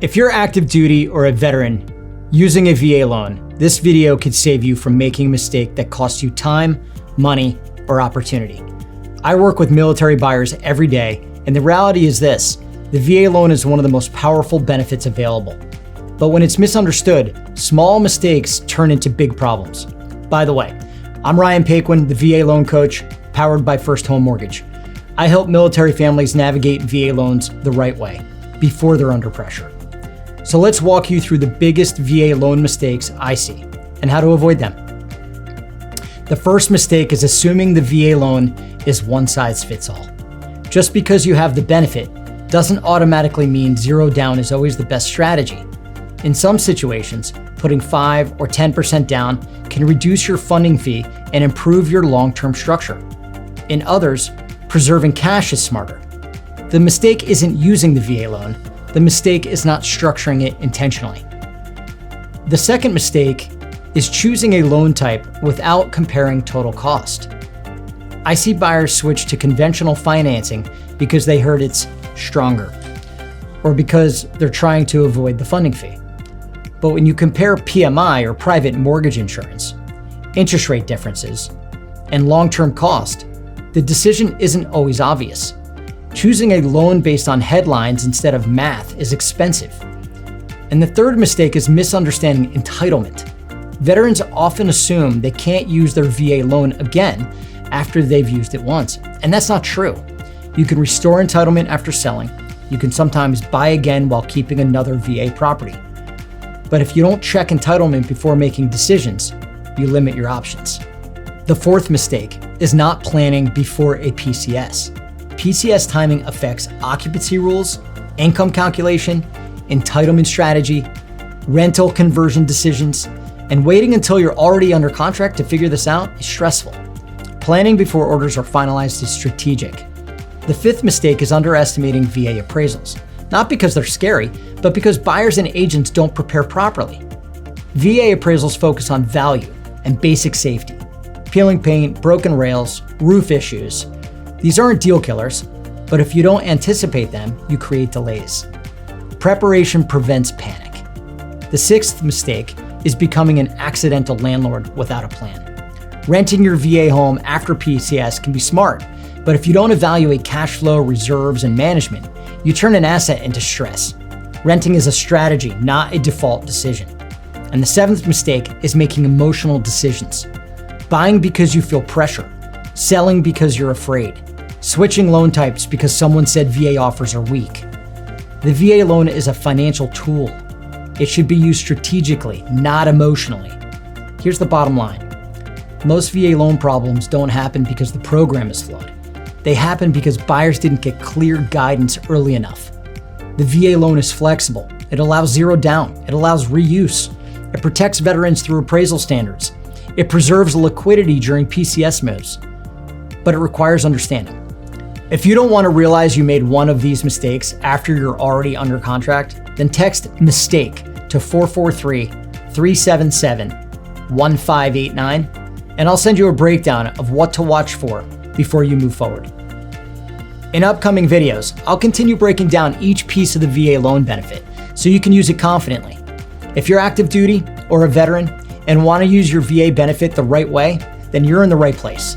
If you're active duty or a veteran using a VA loan, this video could save you from making a mistake that costs you time, money, or opportunity. I work with military buyers every day, and the reality is this: the VA loan is one of the most powerful benefits available. But when it's misunderstood, small mistakes turn into big problems. By the way, I'm Ryan Paquin, the VA loan coach, powered by First Home Mortgage. I help military families navigate VA loans the right way, before they're under pressure. So let's walk you through the biggest VA loan mistakes I see and how to avoid them. The first mistake is assuming the VA loan is one size fits all. Just because you have the benefit doesn't automatically mean zero down is always the best strategy. In some situations, putting 5 or 10% down can reduce your funding fee and improve your long-term structure. In others, preserving cash is smarter. The mistake isn't using the VA loan. The mistake is not structuring it intentionally. The second mistake is choosing a loan type without comparing total cost. I see buyers switch to conventional financing because they heard it's stronger, or because they're trying to avoid the funding fee. But when you compare PMI or private mortgage insurance, interest rate differences, and long-term cost, the decision isn't always obvious. Choosing a loan based on headlines instead of math is expensive. And the third mistake is misunderstanding entitlement. Veterans often assume they can't use their VA loan again after they've used it once, and that's not true. You can restore entitlement after selling. You can sometimes buy again while keeping another VA property. But if you don't check entitlement before making decisions, you limit your options. The fourth mistake is not planning before a PCS. PCS timing affects occupancy rules, income calculation, entitlement strategy, rental conversion decisions, and waiting until you're already under contract to figure this out is stressful. Planning before orders are finalized is strategic. The fifth mistake is underestimating VA appraisals, not because they're scary, but because buyers and agents don't prepare properly. VA appraisals focus on value and basic safety: peeling paint, broken rails, roof issues. These aren't deal killers, but if you don't anticipate them, you create delays. Preparation prevents panic. The sixth mistake is becoming an accidental landlord without a plan. Renting your VA home after PCS can be smart, but if you don't evaluate cash flow, reserves, and management, you turn an asset into stress. Renting is a strategy, not a default decision. And the seventh mistake is making emotional decisions. Buying because you feel pressure, selling because you're afraid, switching loan types because someone said VA offers are weak. The VA loan is a financial tool. It should be used strategically, not emotionally. Here's the bottom line. Most VA loan problems don't happen because the program is flawed. They happen because buyers didn't get clear guidance early enough. The VA loan is flexible. It allows zero down. It allows reuse. It protects veterans through appraisal standards. It preserves liquidity during PCS moves. But it requires understanding. If you don't want to realize you made one of these mistakes after you're already under contract, then text MISTAKE to 443-377-1589, and I'll send you a breakdown of what to watch for before you move forward. In upcoming videos, I'll continue breaking down each piece of the VA loan benefit so you can use it confidently. If you're active duty or a veteran and want to use your VA benefit the right way, then you're in the right place.